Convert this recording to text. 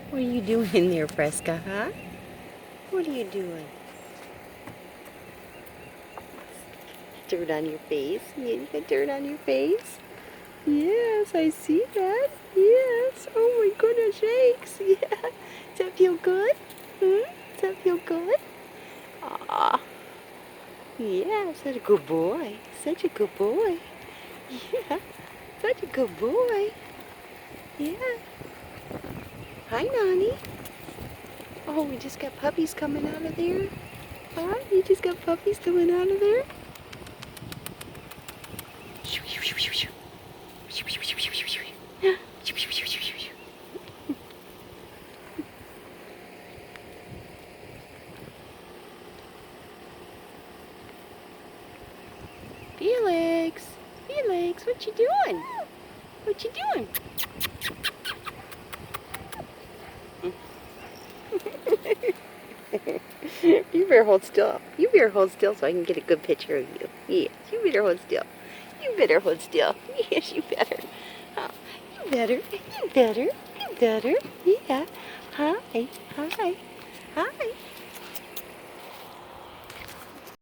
What are you doing in there, Fresca, huh? What are you doing? Dirt on your face? Yeah, you got dirt on your face? Yes, I see that. Yes. Oh my goodness sakes. Yeah. Does that feel good? Does that feel good? Aw. Yeah, such a good boy. Such a good boy. Yeah. Such a good boy. Yeah. Hi, Nani. Oh, we just got puppies coming out of there. Huh? You just got puppies coming out of there? Felix! Felix, what you doing? What you doing? You better hold still. You better hold still so I can get a good picture of you. Yes, you better hold still. You better hold still. Yes, you better. Oh, you better. You better. You better. Yeah. Hi. Hi. Hi.